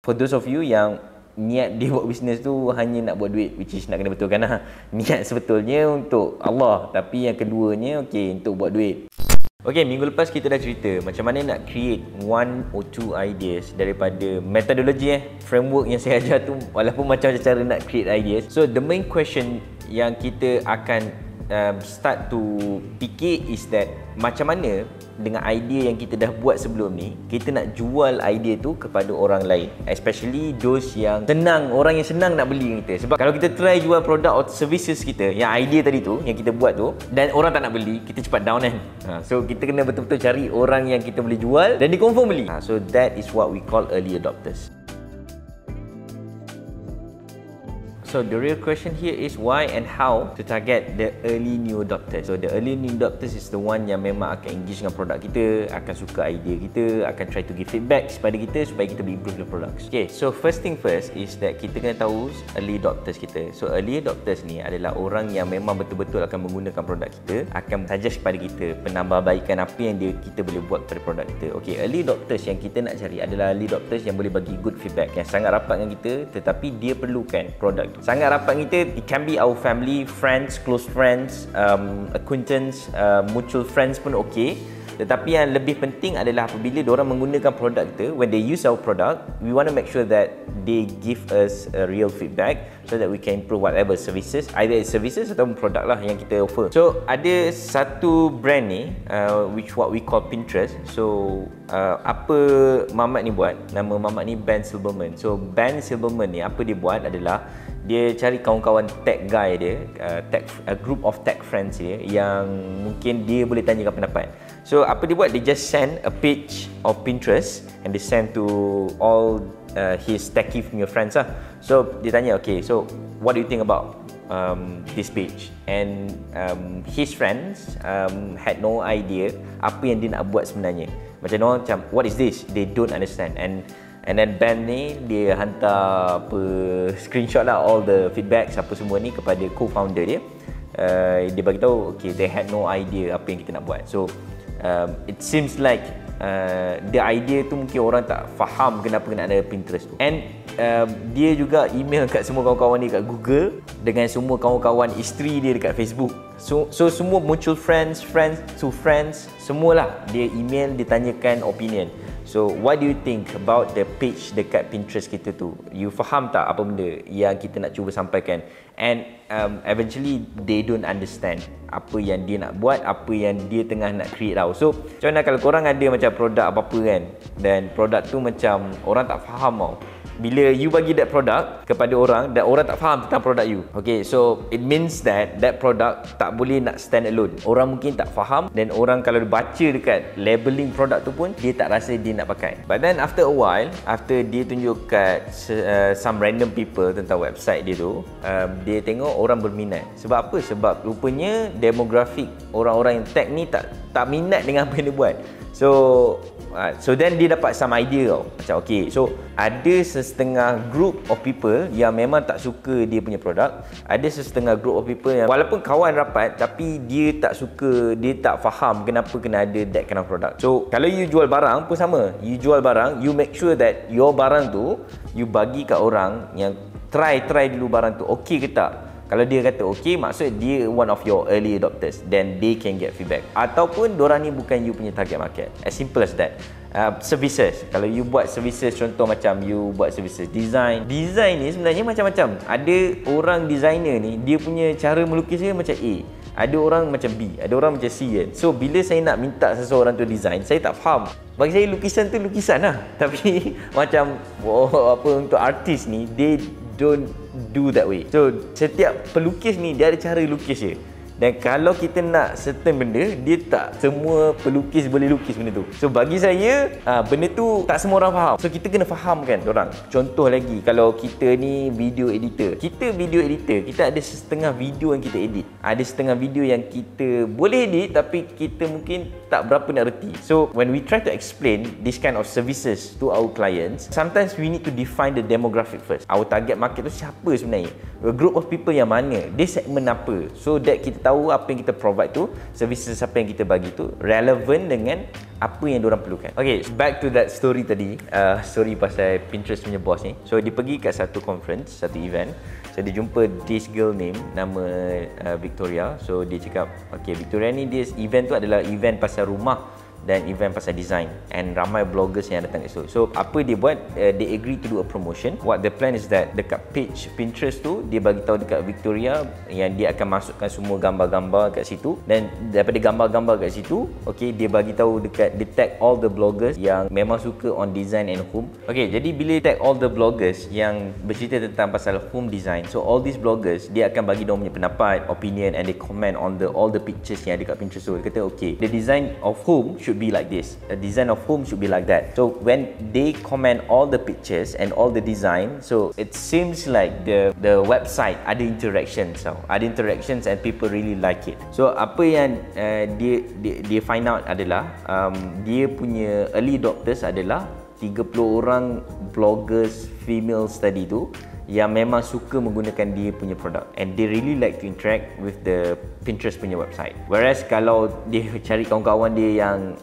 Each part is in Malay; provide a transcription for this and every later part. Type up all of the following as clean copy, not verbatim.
For those of you yang niat dia buat bisnes tu hanya nak buat duit, which is nak kena betulkan lah. Niat sebetulnya untuk Allah, tapi yang keduanya untuk buat duit. Minggu lepas kita dah cerita macam mana nak create one or two ideas daripada metodologi framework yang saya ajar tu, walaupun macam-macam cara nak create ideas. So the main question yang kita akan start to fikir is that macam mana dengan idea yang kita dah buat sebelum ni, kita nak jual idea tu kepada orang lain, especially those yang senang, orang yang senang nak beli kita. Sebab kalau kita try jual produk atau services kita, yang idea tadi tu yang kita buat tu, dan orang tak nak beli, kita cepat down kan. So kita kena betul-betul cari orang yang kita boleh jual dan dia confirm beli. So that is what we call early adopters. So the real question here is why and how to target the early new adopters. So the early new adopters is the one yang memang akan engage dengan produk kita, akan suka idea kita, akan try to give feedback kepada kita supaya kita boleh improve the products. So first thing first is that kita kena tahu early adopters kita. So early adopters ni adalah orang yang memang betul-betul akan menggunakan produk kita, akan suggest kepada kita penambahbaikan apa yang kita boleh buat kepada produk kita. Early adopters yang kita nak cari adalah early adopters yang boleh bagi good feedback, yang sangat rapat dengan kita tetapi dia perlukan produk tu. Sangat rapat kita, it can be our family, friends, close friends, acquaintance, mutual friends pun tetapi yang lebih penting adalah apabila diorang menggunakan produk kita, when they use our product, we want to make sure that they give us a real feedback so that we can improve whatever services, either services atau produk lah yang kita offer. So ada satu brand ni which what we call Pinterest. So apa Mamat ni buat, nama Mamat ni Ben Silberman. So Ben Silberman ni apa dia buat adalah dia cari kawan-kawan tech guy dia, a group of tech friends dia yang mungkin dia boleh tanyakan pendapat. So apa dia buat, dia just send a page of Pinterest and they send to all his techie punya friends lah. So dia tanya, so what do you think about this page? And his friends had no idea apa yang dia nak buat sebenarnya. Macam what is this? They don't understand. And then Ben ni dia hantar screenshot lah all the feedbacks apa semua ni kepada co-founder dia. Dia bagi tahu they had no idea apa yang kita nak buat. So it seems like the idea tu mungkin orang tak faham kenapa nak ada Pinterest tu. And dia juga email kat semua kawan-kawan dia kat Google dengan semua kawan-kawan isteri dia dekat Facebook. So semua mutual friends to friends, semualah dia email, dia tanyakan opinion. So what do you think about the page dekat Pinterest kita tu? You faham tak apa benda yang kita nak cuba sampaikan? And eventually they don't understand apa yang dia nak buat, apa yang dia tengah nak create tau. So macam mana kalau korang ada macam produk apa-apa kan, dan produk tu macam orang tak faham tau. Bila you bagi that product kepada orang dan orang tak faham tentang produk you, so it means that product tak boleh nak stand alone. Orang mungkin tak faham, dan orang kalau baca dekat labeling produk tu pun dia tak rasa dia nak pakai. But then after a while, after dia tunjuk kat some random people tentang website dia tu, dia tengok orang berminat. Sebab apa? Sebab rupanya demografik orang-orang yang tech ni tak minat dengan apa yang dia buat. So then dia dapat some idea tau. Macam so ada setengah group of people yang memang tak suka dia punya produk. Ada setengah group of people yang walaupun kawan rapat tapi dia tak suka, dia tak faham kenapa kena ada that kind of product. So kalau you jual barang pun sama. You jual barang, you make sure that your barang tu you bagi kat orang yang try dulu barang tu ke tak. Kalau dia kata maksud dia one of your early adopters, then they can get feedback. Ataupun diorang ni bukan you punya target market. As simple as that. Services, kalau you buat services, contoh macam you buat services design ni sebenarnya macam-macam. Ada orang designer ni, dia punya cara melukis dia macam A, ada orang macam B, ada orang macam C kan. So bila saya nak minta seseorang tu design, saya tak faham. Bagi saya lukisan tu lukisan lah. Tapi macam untuk artis ni, they don't do that way. So setiap pelukis ni dia ada cara lukis dia. Dan kalau kita nak certain benda, dia tak semua pelukis boleh lukis benda tu. So bagi saya, benda tu tak semua orang faham. So kita kena fahamkan orang. Contoh lagi, kalau kita ni video editor. Kita video editor, kita ada setengah video yang kita edit. Ada setengah video yang kita boleh edit tapi kita mungkin tak berapa nak reti. So when we try to explain this kind of services to our clients, sometimes we need to define the demographic first. Our target market tu siapa sebenarnya? A group of people yang mana? Dia segmen apa? So that kita tahu apa yang kita provide tu, services apa yang kita bagi tu relevant dengan apa yang diorang perlukan. Okay, back to that story tadi. Story pasal Pinterest punya boss ni. So dia pergi kat satu conference, satu event. So dia jumpa this girl name, nama Victoria. So dia cakap, okay, Victoria ni dia event tu adalah event pasal rumah dan event pasal design, and ramai bloggers yang datang kat situ. So apa dia buat, they agree to do a promotion. What the plan is that dekat page Pinterest tu dia bagi tahu dekat Victoria yang dia akan masukkan semua gambar-gambar kat situ, dan daripada gambar-gambar kat situ, okay, dia bagi tahu dekat, dia tag all the bloggers yang memang suka on design and home. Okay, jadi bila tag all the bloggers yang bercerita tentang pasal home design, so all these bloggers dia akan bagi dia punya pendapat, opinion, and they comment on all the pictures yang ada kat Pinterest tu. Dia kata, okay, the design of home should be like this, a design of home should be like that. So when they comment all the pictures and all the design, so it seems like the website ada interactions, so ada interactions and people really like it. So apa yang dia find out adalah dia punya early adopters adalah 30 orang bloggers female study tu yang memang suka menggunakan dia punya produk, and they really like to interact with the Pinterest punya website. Whereas kalau dia cari kawan-kawan dia yang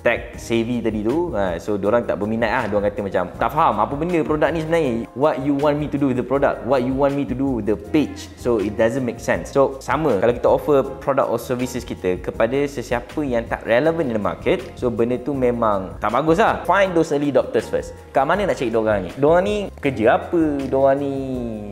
tech savvy tadi tu, so diorang tak berminat lah. Diorang kata macam tak faham apa benda produk ni sebenarnya, what you want me to do with the product, what you want me to do with the page, so it doesn't make sense. So sama kalau kita offer product or services kita kepada sesiapa yang tak relevant in the market, so benda tu memang tak bagus lah. Find those early adopters first. Kat mana nak cari diorang ni? Diorang ni kerja apa? Diorang ni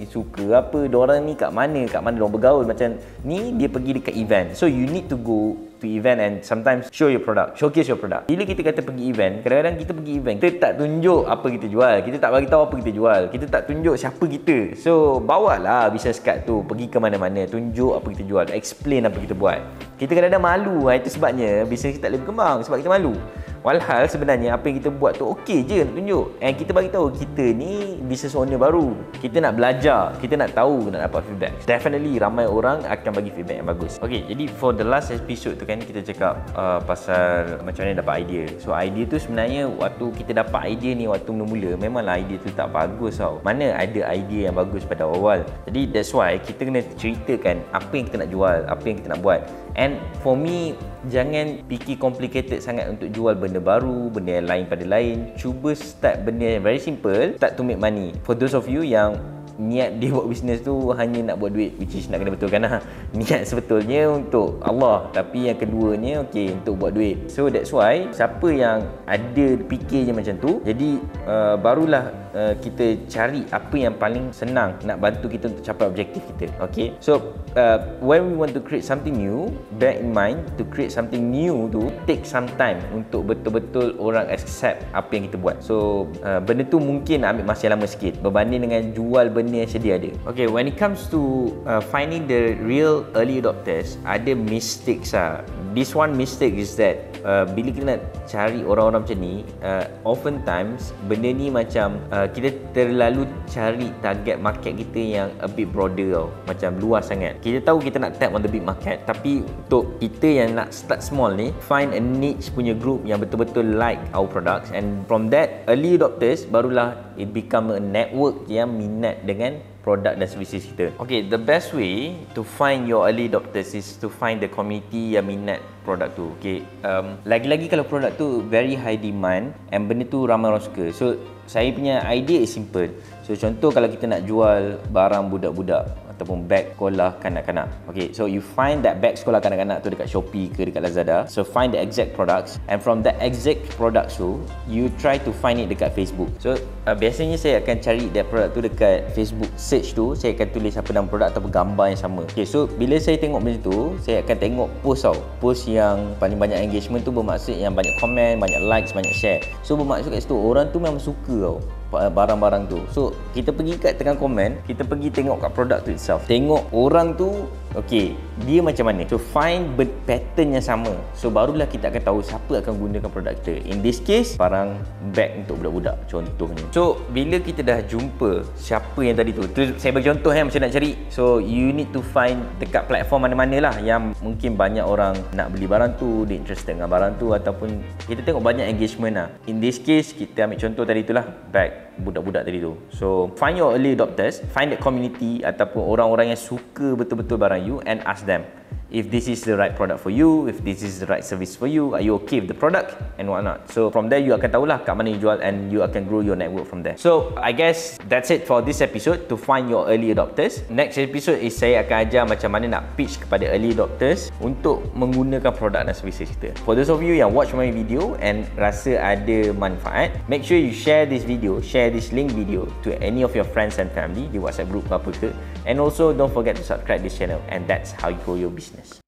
suka apa? Diorang ni kat mana diorang bergaul? Macam ni dia pergi dekat event, so you need to go to event and sometimes show your product, showcase your product. Bila kita kata pergi event, kadang-kadang kita pergi event, kita tak tunjuk apa kita jual, kita tak bagi tahu apa kita jual, kita tak tunjuk siapa kita. So bawalah business card tu pergi ke mana-mana, tunjuk apa kita jual, explain apa kita buat. Kita kadang-kadang malu, itu sebabnya bisnes kita tak boleh berkembang, sebab kita malu. Walhal sebenarnya apa yang kita buat tu okey je nak tunjuk, and kita bagi tahu kita ni business owner baru, kita nak belajar, kita nak tahu, nak dapat feedback. Definitely ramai orang akan bagi feedback yang bagus. Okay, jadi for the last episode tu kan kita cakap pasal macam mana dapat idea. So idea tu sebenarnya waktu kita dapat idea ni waktu mula-mula, memanglah idea tu tak bagus tau. Mana ada idea yang bagus pada awal. Jadi that's why kita kena ceritakan apa yang kita nak jual, apa yang kita nak buat. And for me, jangan fikir complicated sangat untuk jual benda baru, benda yang lain pada lain. Cuba start benda yang very simple, start to make money. For those of you yang niat dia buat bisnes tu hanya nak buat duit, which is nak kena betulkan lah. Niat sebetulnya untuk Allah, tapi yang keduanya okay, untuk buat duit. So that's why siapa yang ada fikirnya macam tu, jadi barulah kita cari apa yang paling senang nak bantu kita untuk capai objektif kita. Okay, so when we want to create something new, bear in mind to create something new tu take some time untuk betul-betul orang accept apa yang kita buat. So benda tu mungkin ambil masa lama sikit berbanding dengan jual benda yang sedia ada. Okay, when it comes to finding the real early adopters, ada mistakes lah. This one mistake is that bila kita nak cari orang-orang macam ni, oftentimes benda ni macam kita terlalu cari target market kita yang a bit broader tau, macam luas sangat. Kita tahu kita nak tap on the big market, tapi untuk kita yang nak start small ni, find a niche punya group yang betul-betul like our products, and from that early adopters barulah it become a network yang minat dengan produk dan services kita. Okay, the best way to find your early adopters is to find the community yang minat produk tu. Okay, lagi-lagi kalau produk tu very high demand and benda tu ramai orang suka. So saya punya idea is simple. So contoh kalau kita nak jual barang budak-budak ataupun beg sekolah kanak-kanak. Okay, so you find that bag sekolah kanak-kanak tu dekat Shopee ke dekat Lazada. So find the exact products, and from that exact products tu, you try to find it dekat Facebook. So biasanya saya akan cari that product tu dekat Facebook search tu, saya akan tulis apa nama produk ataupun gambar yang sama. Okay, so bila saya tengok benda tu, saya akan tengok post tau. Post yang paling banyak engagement tu bermaksud yang banyak komen, banyak likes, banyak share. So bermaksud kat situ orang tu memang suka tau barang-barang tu. So kita pergi kat tengah komen, kita pergi tengok kat produk tu itself, tengok orang tu okay, dia macam mana. So find pattern yang sama, so barulah kita akan tahu siapa akan gunakan produk kita. In this case, barang bag untuk budak-budak contohnya. So bila kita dah jumpa siapa yang tadi tu saya bagi contoh macam nak cari. So you need to find dekat platform mana-mana lah yang mungkin banyak orang nak beli barang tu, dia interested dengan barang tu, ataupun kita tengok banyak engagement lah. In this case, kita ambil contoh tadi tu lah, bag budak-budak tadi tu. So find your early adopters, find that community ataupun orang-orang yang suka betul-betul barang you, and ask them, if this is the right product for you, if this is the right service for you, are you okay with the product and whatnot. So from there you akan tahulah kat mana you jual, and you akan grow your network from there. So I guess that's it for this episode, to find your early adopters. Next episode is saya akan ajar macam mana nak pitch kepada early adopters untuk menggunakan produk dan services kita. For those of you yang watch my video and rasa ada manfaat, make sure you share this video, share this link video to any of your friends and family di WhatsApp group ke apa ke. And also don't forget to subscribe this channel, and that's how you grow your business.